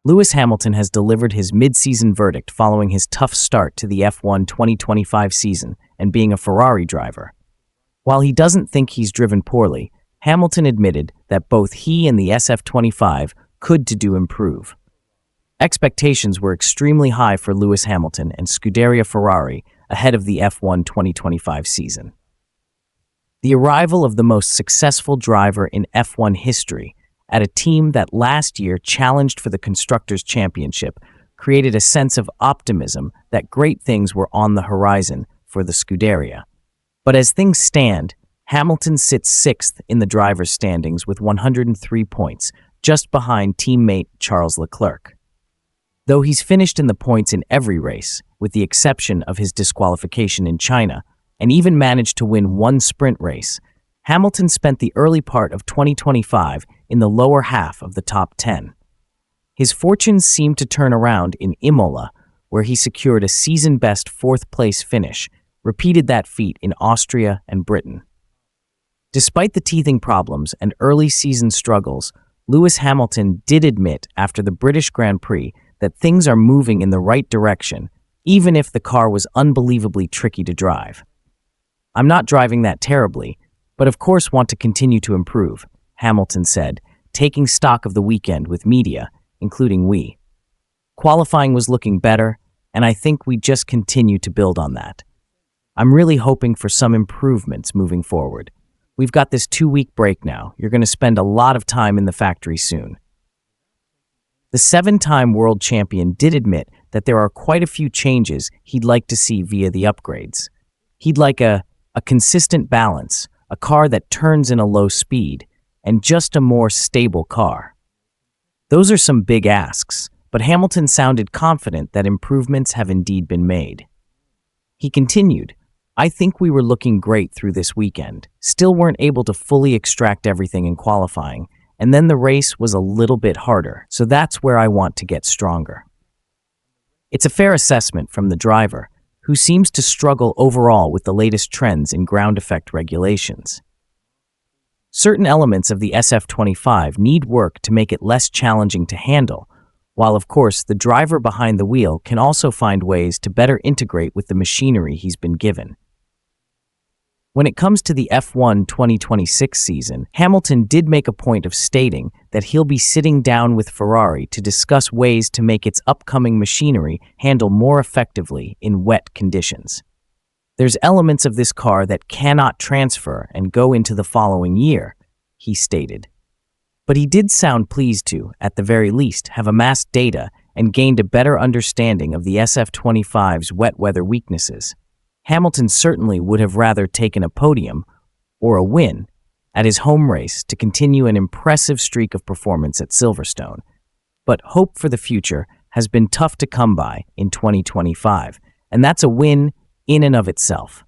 Lewis Hamilton has delivered his mid-season verdict following his tough start to the F1 2025 season and being a Ferrari driver. While he doesn't think he's driven poorly, Hamilton admitted that both he and the SF25 could to improve. Expectations were extremely high for Lewis Hamilton and Scuderia Ferrari ahead of the F1 2025 season. The arrival of the most successful driver in F1 history at a team that last year challenged for the Constructors' Championship created a sense of optimism that great things were on the horizon for the Scuderia. But as things stand, Hamilton sits sixth in the drivers' standings with 103 points, just behind teammate Charles Leclerc. Though he's finished in the points in every race, with the exception of his disqualification in China, and even managed to win one sprint race, Hamilton spent the early part of 2025 in the lower half of the top 10. His fortunes seemed to turn around in Imola, where he secured a season-best fourth-place finish, repeated that feat in Austria and Britain. Despite the teething problems and early season struggles, Lewis Hamilton did admit after the British Grand Prix that things are moving in the right direction, even if the car was unbelievably tricky to drive. "I'm not driving that terribly, but of course want to continue to improve," Hamilton said, taking stock of the weekend with media, including we. "Qualifying was looking better, and I think we just continue to build on that. I'm really hoping for some improvements moving forward. We've got this 2-week break now. You're going to spend a lot of time in the factory soon." The 7-time world champion did admit that there are quite a few changes he'd like to see via the upgrades. He'd like a consistent balance, a car that turns in a low speed, and just a more stable car. Those are some big asks, but Hamilton sounded confident that improvements have indeed been made. He continued, "I think we were looking great through this weekend, still weren't able to fully extract everything in qualifying, and then the race was a little bit harder, so that's where I want to get stronger." It's a fair assessment from the driver, who seems to struggle overall with the latest trends in ground effect regulations. Certain elements of the SF25 need work to make it less challenging to handle, while of course the driver behind the wheel can also find ways to better integrate with the machinery he's been given. When it comes to the F1 2026 season, Hamilton did make a point of stating that he'll be sitting down with Ferrari to discuss ways to make its upcoming machinery handle more effectively in wet conditions. "There's elements of this car that cannot transfer and go into the following year," he stated. But he did sound pleased to, at the very least, have amassed data and gained a better understanding of the SF25's wet weather weaknesses. Hamilton certainly would have rather taken a podium, or a win, at his home race to continue an impressive streak of performance at Silverstone. But hope for the future has been tough to come by in 2025, and that's a win in and of itself.